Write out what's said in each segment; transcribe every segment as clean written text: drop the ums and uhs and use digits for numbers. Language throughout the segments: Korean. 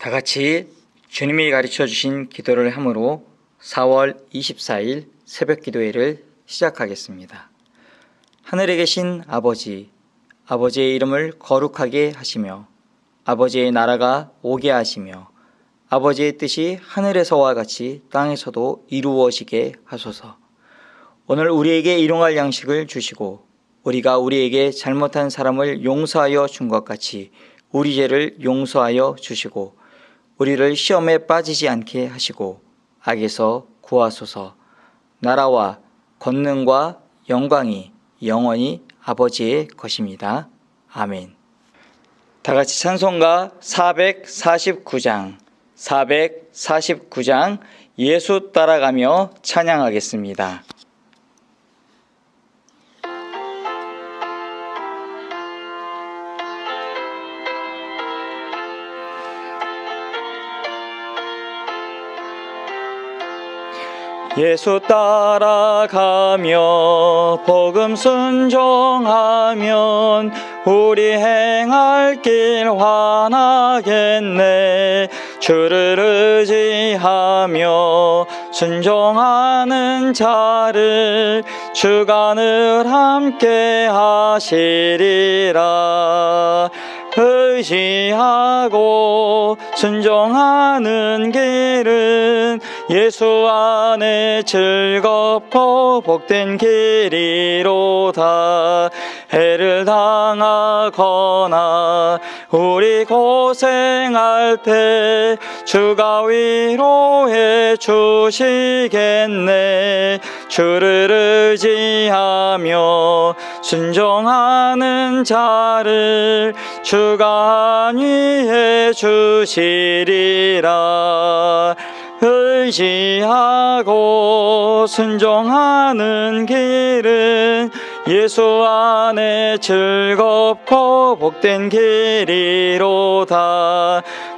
다 같이 주님이 가르쳐 주신 기도를 함으로 4월 24일 새벽 기도회를 시작하겠습니다. 하늘에 계신 아버지, 아버지의 이름을 거룩하게 하시며 아버지의 나라가 오게 하시며 아버지의 뜻이 하늘에서와 같이 땅에서도 이루어지게 하소서. 오늘 우리에게 일용할 양식을 주시고 우리가 우리에게 잘못한 사람을 용서하여 준 것 같이 우리 죄를 용서하여 주시고 우리를 시험에 빠지지 않게 하시고 악에서 구하소서. 나라와 권능과 영광이 영원히 아버지의 것입니다. 아멘. 다 같이 찬송가 449장 예수 따라가며 찬양하겠습니다. 예수 따라가며 복음 순종하면 우리 행할 길 환하겠네. 주를 의지하며 순종하는 자를 주가 늘 함께 하시리라. 의지하고 순종하는 길은 예수 안에 즐겁고 복된 길이로다. 해를 당하거나 우리 고생할 때 주가 위로해 주시겠네. 주를 의지하며 순종하는 자를 주가 안위해 주시리라. 의지하고 순종하는 길은 예수 안에 즐겁고 복된 길이로다.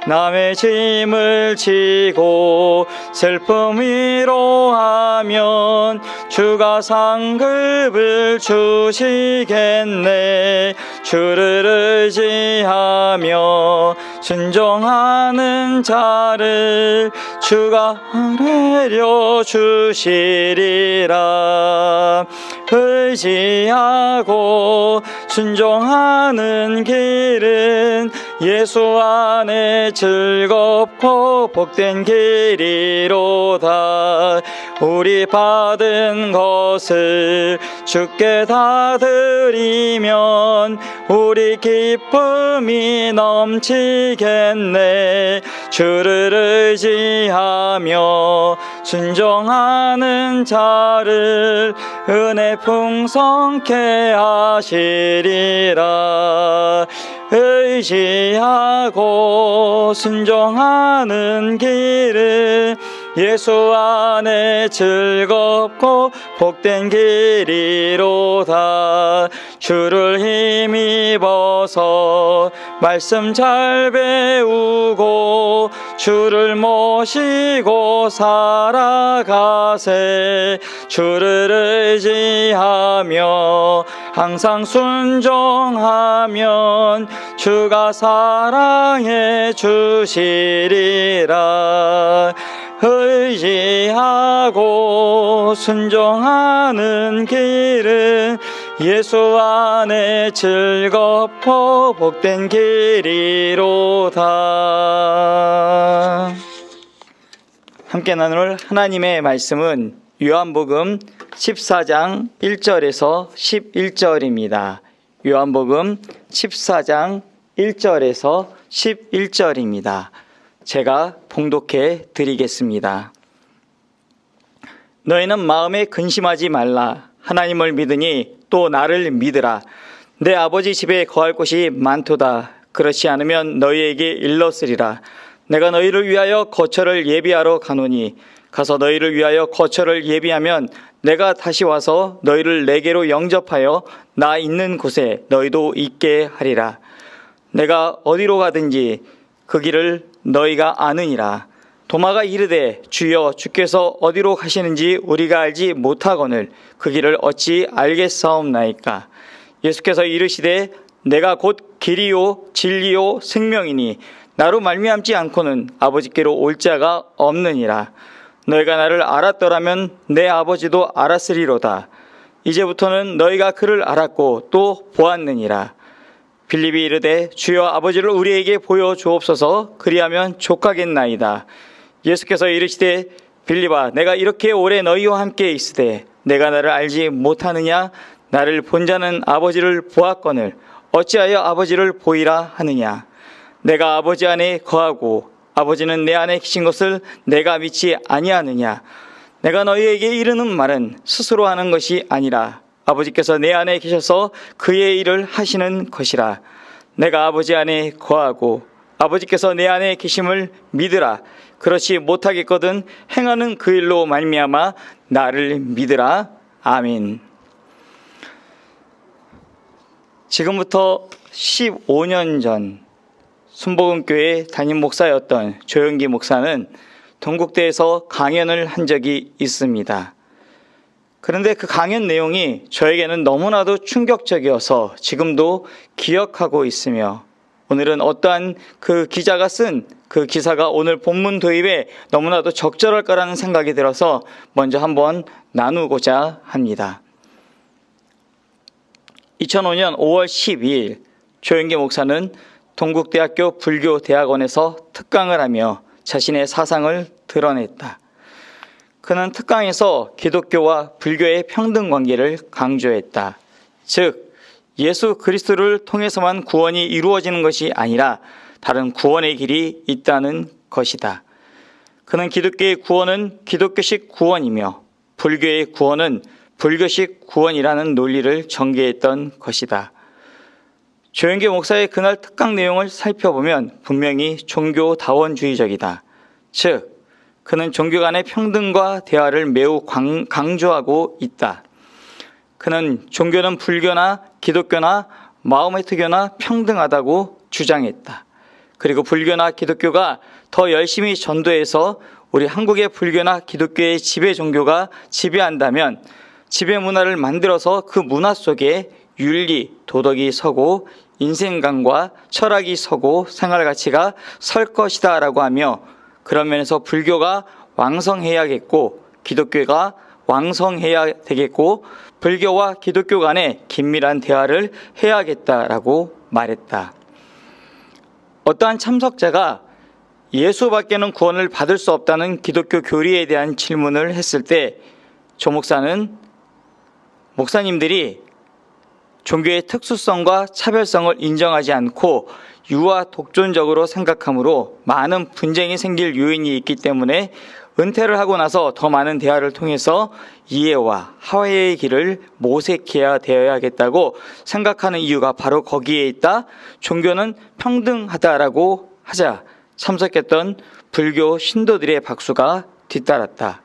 남의 짐을 지고 슬픔 위로하면 주가 상급을 주시겠네. 주를 의지하며 순종하는 자를 주가 아뢰려 주시리라. 의지하고 순종하는 길은 예수 안에 즐겁고 복된 길이로다. 우리 받은 것을 주께 다 드리면 우리 기쁨이 넘치겠네. 주를 의지하며 순종하는 자를 은혜 풍성케 하시리라. 의지하고 순종하는 길은 예수 안에 즐겁고 복된 길이로다. 주를 힘입어서 말씀 잘 배우고 주를 모시고 살아가세. 주를 의지하며 항상 순종하면 주가 사랑해 주시리라. 의지하고 순종하는 길은 예수 안에 즐겁고 복된 길이로다. 함께 나눌 하나님의 말씀은 요한복음 14장 1절에서 11절입니다. 요한복음 14장 1절에서 11절입니다. 제가 봉독해 드리겠습니다. 너희는 마음에 근심하지 말라. 하나님을 믿으니 또 나를 믿으라. 내 아버지 집에 거할 곳이 많도다. 그렇지 않으면 너희에게 일렀으리라. 내가 너희를 위하여 거처를 예비하러 가노니 가서 너희를 위하여 거처를 예비하면 내가 다시 와서 너희를 내게로 영접하여 나 있는 곳에 너희도 있게 하리라. 내가 어디로 가든지 그 길을 너희가 아느니라. 도마가 이르되 주여 주께서 어디로 가시는지 우리가 알지 못하거늘 그 길을 어찌 알겠사옵나이까. 예수께서 이르시되 내가 곧 길이요 진리요 생명이니 나로 말미암지 않고는 아버지께로 올 자가 없느니라. 너희가 나를 알았더라면 내 아버지도 알았으리로다. 이제부터는 너희가 그를 알았고 또 보았느니라. 빌립이 이르되 주여 아버지를 우리에게 보여 주옵소서. 그리하면 족하겠나이다. 예수께서 이르시되 빌립아 내가 이렇게 오래 너희와 함께 있으되 내가 나를 알지 못하느냐? 나를 본 자는 아버지를 보았거늘 어찌하여 아버지를 보이라 하느냐? 내가 아버지 안에 거하고 아버지는 내 안에 계신 것을 내가 믿지 아니하느냐? 내가 너희에게 이르는 말은 스스로 하는 것이 아니라 아버지께서 내 안에 계셔서 그의 일을 하시는 것이라. 내가 아버지 안에 거하고 아버지께서 내 안에 계심을 믿으라. 그렇지 못하겠거든 행하는 그 일로 말미암아 나를 믿으라. 아멘. 지금부터 15년 전 순복음교회 담임 목사였던 조영기 목사는 동국대에서 강연을 한 적이 있습니다. 그런데 그 강연 내용이 저에게는 너무나도 충격적이어서 지금도 기억하고 있으며 오늘은 어떠한 그 기자가 쓴 그 기사가 오늘 본문 도입에 너무나도 적절할 거라는 생각이 들어서 먼저 한번 나누고자 합니다. 2005년 5월 12일 조영기 목사는 동국대학교 불교대학원에서 특강을 하며 자신의 사상을 드러냈다. 그는 특강에서 기독교와 불교의 평등 관계를 강조했다. 즉 예수 그리스도를 통해서만 구원이 이루어지는 것이 아니라 다른 구원의 길이 있다는 것이다. 그는 기독교의 구원은 기독교식 구원이며 불교의 구원은 불교식 구원이라는 논리를 전개했던 것이다. 조영기 목사의 그날 특강 내용을 살펴보면 분명히 종교다원주의적이다. 즉 그는 종교 간의 평등과 대화를 매우 강조하고 있다. 그는 종교는 불교나 기독교나 마호메트교나 평등하다고 주장했다. 그리고 불교나 기독교가 더 열심히 전도해서 우리 한국의 불교나 기독교의 지배 종교가 지배한다면 지배 문화를 만들어서 그 문화 속에 윤리, 도덕이 서고 인생관과 철학이 서고 생활 가치가 설 것이다 라고 하며 그런 면에서 불교가 왕성해야겠고 기독교가 왕성해야 되겠고 불교와 기독교 간에 긴밀한 대화를 해야겠다라고 말했다. 어떠한 참석자가 예수밖에는 구원을 받을 수 없다는 기독교 교리에 대한 질문을 했을 때 조 목사는 목사님들이 종교의 특수성과 차별성을 인정하지 않고 유아 독존적으로 생각하므로 많은 분쟁이 생길 요인이 있기 때문에 은퇴를 하고 나서 더 많은 대화를 통해서 이해와 화해의 길을 모색해야 되어야겠다고 생각하는 이유가 바로 거기에 있다. 종교는 평등하다라고 하자 참석했던 불교 신도들의 박수가 뒤따랐다.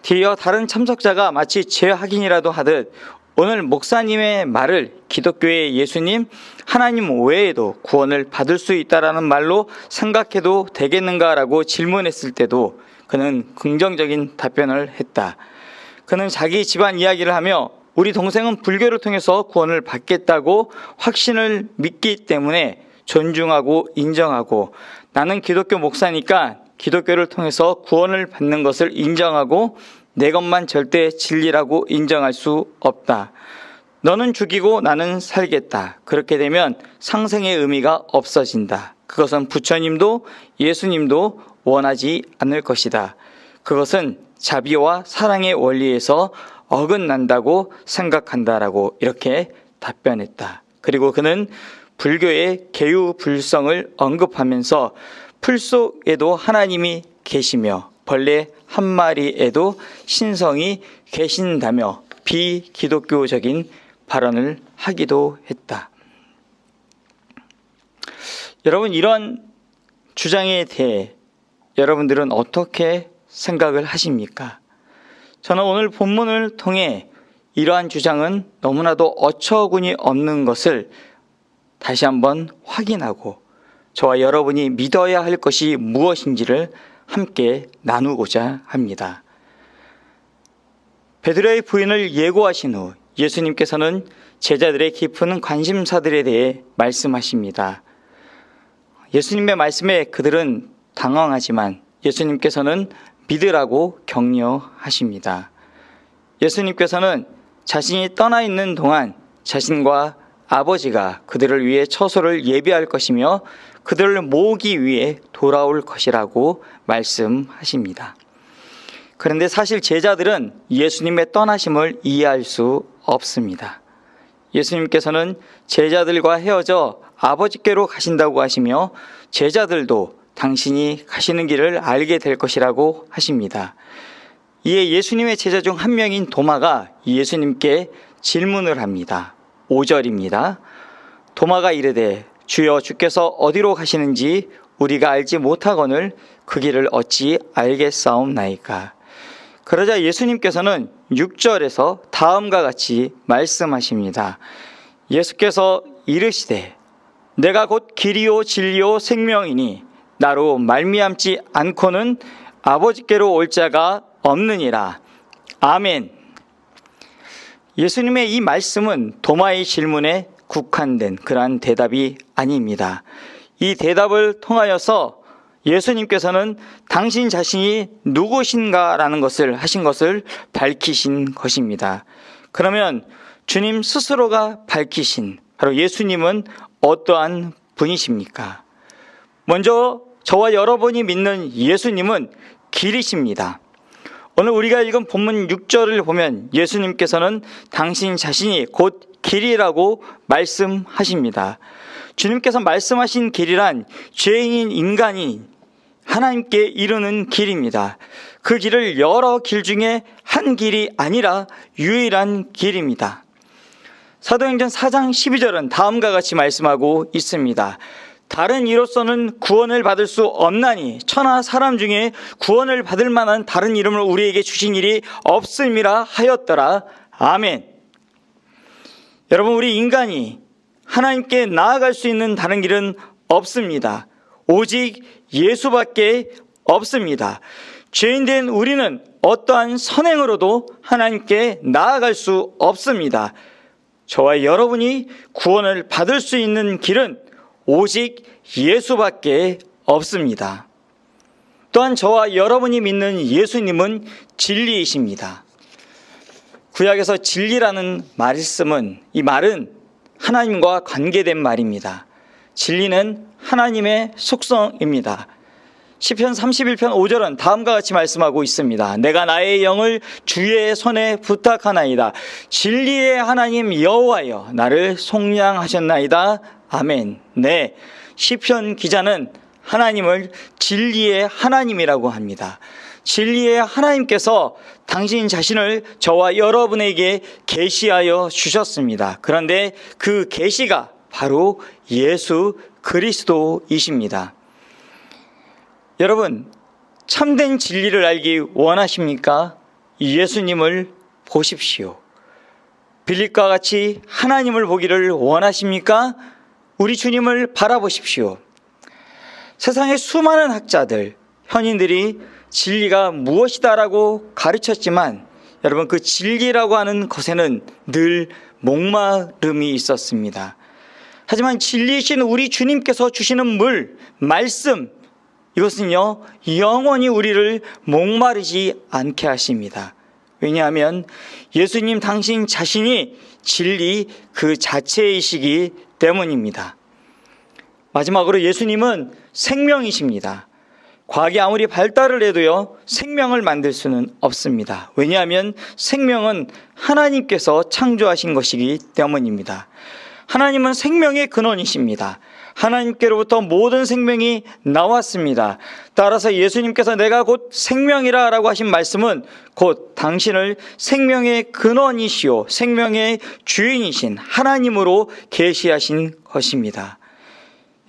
뒤이어 다른 참석자가 마치 재확인이라도 하듯 오늘 목사님의 말을 기독교의 예수님, 하나님 외에도 구원을 받을 수 있다라는 말로 생각해도 되겠는가라고 질문했을 때도 그는 긍정적인 답변을 했다. 그는 자기 집안 이야기를 하며 우리 동생은 불교를 통해서 구원을 받겠다고 확신을 믿기 때문에 존중하고 인정하고 나는 기독교 목사니까 기독교를 통해서 구원을 받는 것을 인정하고 내 것만 절대 진리라고 인정할 수 없다. 너는 죽이고 나는 살겠다. 그렇게 되면 상생의 의미가 없어진다. 그것은 부처님도 예수님도 원하지 않을 것이다. 그것은 자비와 사랑의 원리에서 어긋난다고 생각한다라고 이렇게 답변했다. 그리고 그는 불교의 계유불성을 언급하면서 풀 속에도 하나님이 계시며 벌레 한 마리에도 신성이 계신다며 비기독교적인 발언을 하기도 했다. 여러분, 이런 주장에 대해 여러분들은 어떻게 생각을 하십니까? 저는 오늘 본문을 통해 이러한 주장은 너무나도 어처구니 없는 것을 다시 한번 확인하고 저와 여러분이 믿어야 할 것이 무엇인지를 함께 나누고자 합니다. 베드로의 부인을 예고하신 후 예수님께서는 제자들의 깊은 관심사들에 대해 말씀하십니다. 예수님의 말씀에 그들은 당황하지만 예수님께서는 믿으라고 격려하십니다. 예수님께서는 자신이 떠나 있는 동안 자신과 아버지가 그들을 위해 처소를 예비할 것이며 그들을 모으기 위해 돌아올 것이라고 말씀하십니다. 그런데 사실 제자들은 예수님의 떠나심을 이해할 수 없습니다. 예수님께서는 제자들과 헤어져 아버지께로 가신다고 하시며 제자들도 당신이 가시는 길을 알게 될 것이라고 하십니다. 이에 예수님의 제자 중 한 명인 도마가 예수님께 질문을 합니다. 5절입니다. 도마가 이르되 주여 주께서 어디로 가시는지 우리가 알지 못하거늘 그 길을 어찌 알겠사옵나이까. 그러자 예수님께서는 6절에서 다음과 같이 말씀하십니다. 예수께서 이르시되 내가 곧 길이요 진리요 생명이니 나로 말미암지 않고는 아버지께로 올 자가 없느니라. 아멘. 예수님의 이 말씀은 도마의 질문에 국한된 그러한 대답이 아닙니다. 이 대답을 통하여서 예수님께서는 당신 자신이 누구신가라는 것을 하신 것을 밝히신 것입니다. 그러면 주님 스스로가 밝히신 바로 예수님은 어떠한 분이십니까? 먼저 저와 여러분이 믿는 예수님은 길이십니다. 오늘 우리가 읽은 본문 6절을 보면 예수님께서는 당신 자신이 곧 길이라고 말씀하십니다. 주님께서 말씀하신 길이란 죄인인 인간이 하나님께 이르는 길입니다. 그 길을 여러 길 중에 한 길이 아니라 유일한 길입니다. 사도행전 4장 12절은 다음과 같이 말씀하고 있습니다. 다른 이로서는 구원을 받을 수 없나니 천하 사람 중에 구원을 받을 만한 다른 이름을 우리에게 주신 일이 없음이라 하였더라. 아멘. 여러분, 우리 인간이 하나님께 나아갈 수 있는 다른 길은 없습니다. 오직 예수밖에 없습니다. 죄인된 우리는 어떠한 선행으로도 하나님께 나아갈 수 없습니다. 저와 여러분이 구원을 받을 수 있는 길은 오직 예수밖에 없습니다. 또한 저와 여러분이 믿는 예수님은 진리이십니다. 구약에서 진리라는 말씀은 이 말은 하나님과 관계된 말입니다. 진리는 하나님의 속성입니다. 시편 31편 5절은 다음과 같이 말씀하고 있습니다. 내가 나의 영을 주의 손에 부탁하나이다. 진리의 하나님 여호와여 나를 속량하셨나이다. 아멘. 네, 시편 기자는 하나님을 진리의 하나님이라고 합니다. 진리의 하나님께서 당신 자신을 저와 여러분에게 계시하여 주셨습니다. 그런데 그 계시가 바로 예수 그리스도이십니다. 여러분, 참된 진리를 알기 원하십니까? 예수님을 보십시오. 빌립과 같이 하나님을 보기를 원하십니까? 우리 주님을 바라보십시오. 세상의 수많은 학자들, 현인들이 진리가 무엇이다라고 가르쳤지만 여러분, 그 진리라고 하는 것에는 늘 목마름이 있었습니다. 하지만 진리이신 우리 주님께서 주시는 물, 말씀, 이것은요 영원히 우리를 목마르지 않게 하십니다. 왜냐하면 예수님 당신 자신이 진리 그 자체이시기 때문입니다. 마지막으로 예수님은 생명이십니다. 과학이 아무리 발달을 해도요 생명을 만들 수는 없습니다. 왜냐하면 생명은 하나님께서 창조하신 것이기 때문입니다. 하나님은 생명의 근원이십니다. 하나님께로부터 모든 생명이 나왔습니다. 따라서 예수님께서 내가 곧 생명이라 라고 하신 말씀은 곧 당신을 생명의 근원이시오 생명의 주인이신 하나님으로 계시하신 것입니다.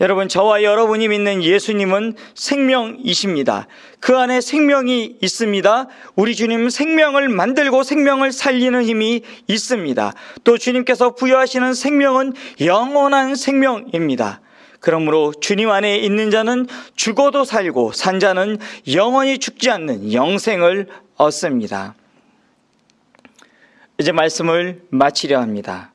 여러분, 저와 여러분이 믿는 예수님은 생명이십니다. 그 안에 생명이 있습니다. 우리 주님은 생명을 만들고 생명을 살리는 힘이 있습니다. 또 주님께서 부여하시는 생명은 영원한 생명입니다. 그러므로 주님 안에 있는 자는 죽어도 살고 산 자는 영원히 죽지 않는 영생을 얻습니다. 이제 말씀을 마치려 합니다.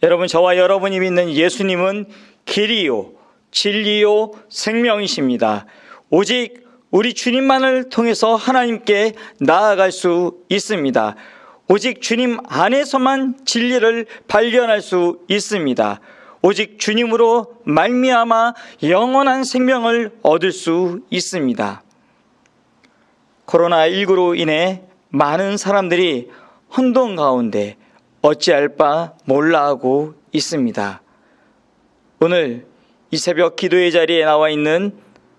여러분, 저와 여러분이 믿는 예수님은 길이요 진리요 생명이십니다. 오직 우리 주님만을 통해서 하나님께 나아갈 수 있습니다. 오직 주님 안에서만 진리를 발견할 수 있습니다. 오직 주님으로 말미암아 영원한 생명을 얻을 수 있습니다. 코로나19로 인해 많은 사람들이 혼돈 가운데 어찌할 바 몰라 하고 있습니다. 오늘 이 새벽 기도의 자리에 나와 있는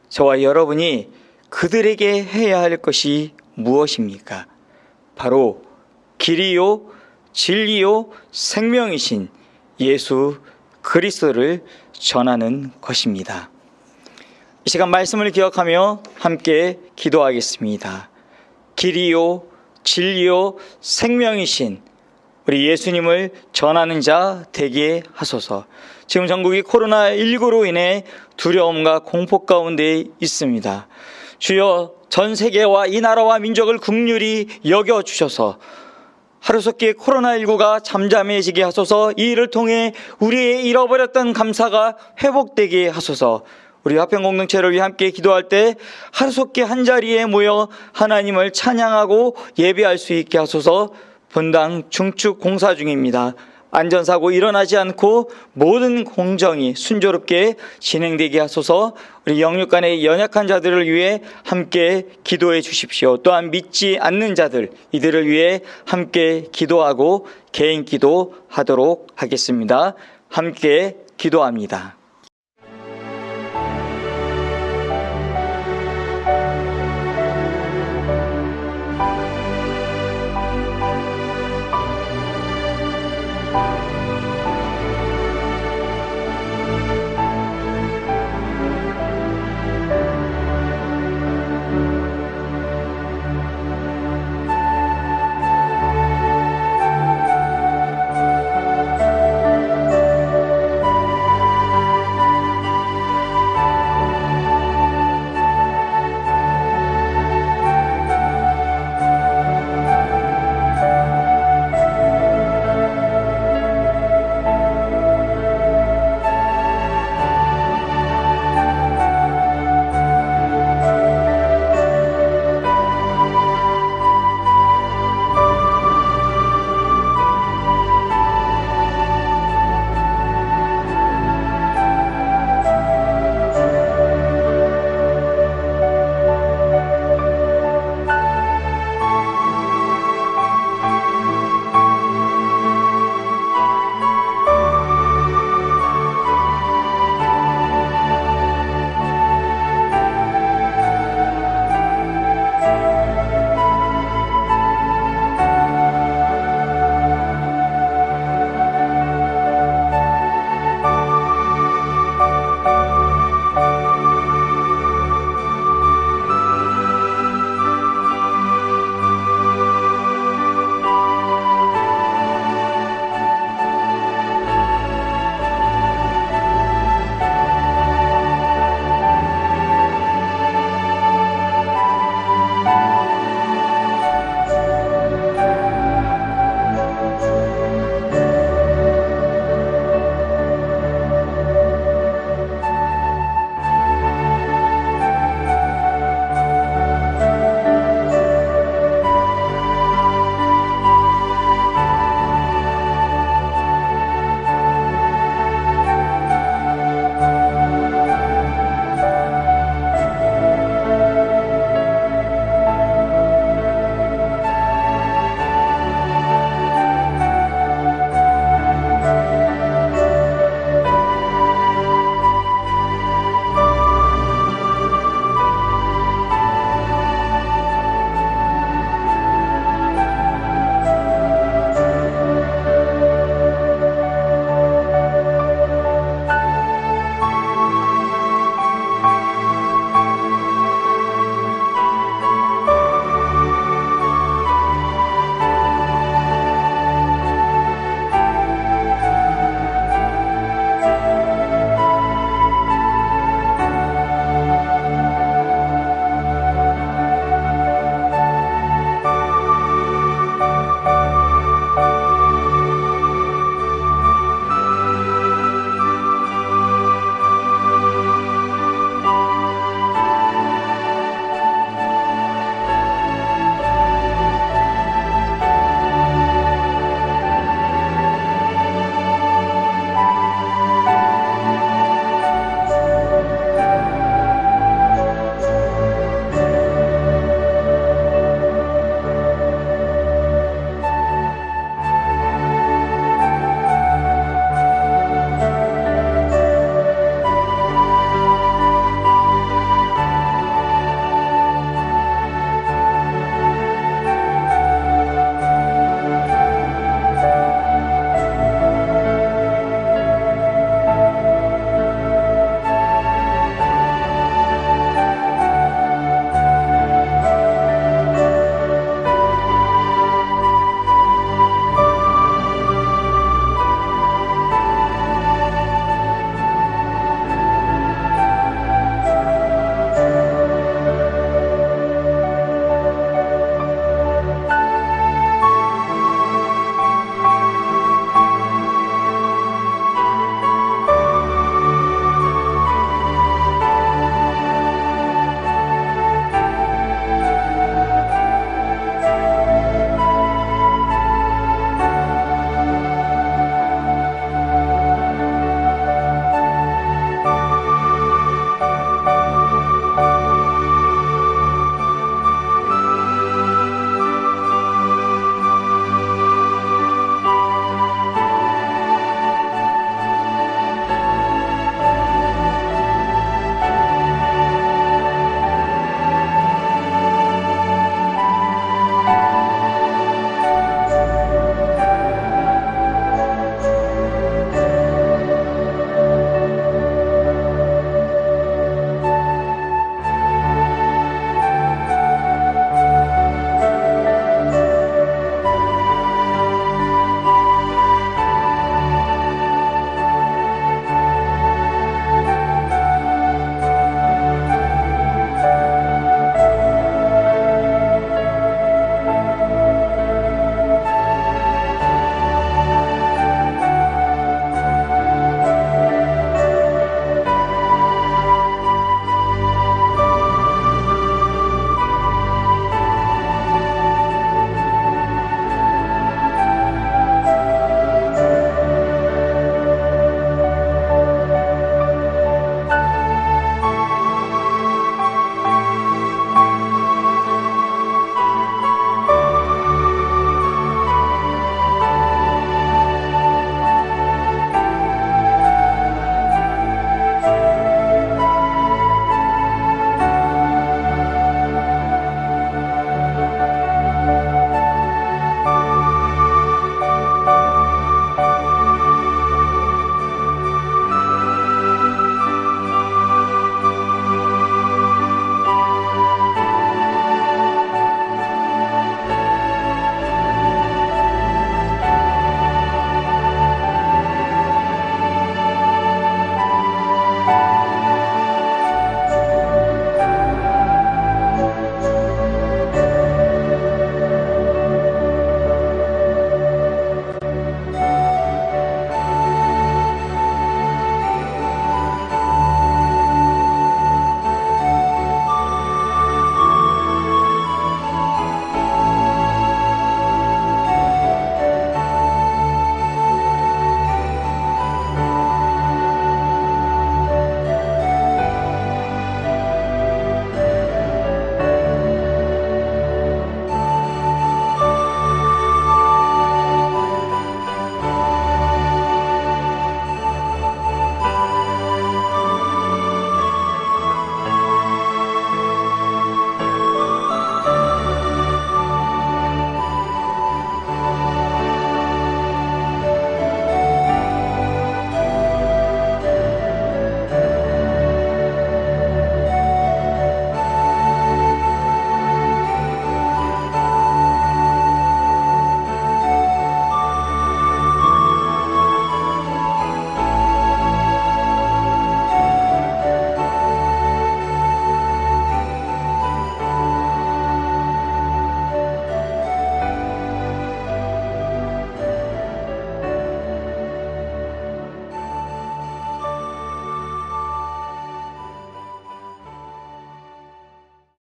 저와 여러분이 그들에게 해야 할 것이 무엇입니까? 바로 길이요 진리요 생명이신 예수 그리스도를 전하는 것입니다. 이 시간 말씀을 기억하며 함께 기도하겠습니다. 길이요 진리요 생명이신 우리 예수님을 전하는 자 되게 하소서. 지금 전국이 코로나19로 인해 두려움과 공포 가운데 있습니다. 주여, 전 세계와 이 나라와 민족을 긍휼히 여겨주셔서 하루속히 코로나19가 잠잠해지게 하소서. 이 일을 통해 우리의 잃어버렸던 감사가 회복되게 하소서. 우리 화평 공동체를 위해 함께 기도할 때 하루속히 한자리에 모여 하나님을 찬양하고 예배할 수 있게 하소서. 분당 중축 공사 중입니다. 안전사고 일어나지 않고 모든 공정이 순조롭게 진행되게 하소서. 우리 영육간의 연약한 자들을 위해 함께 기도해 주십시오. 또한 믿지 않는 자들, 이들을 위해 함께 기도하고 개인 기도하도록 하겠습니다. 함께 기도합니다.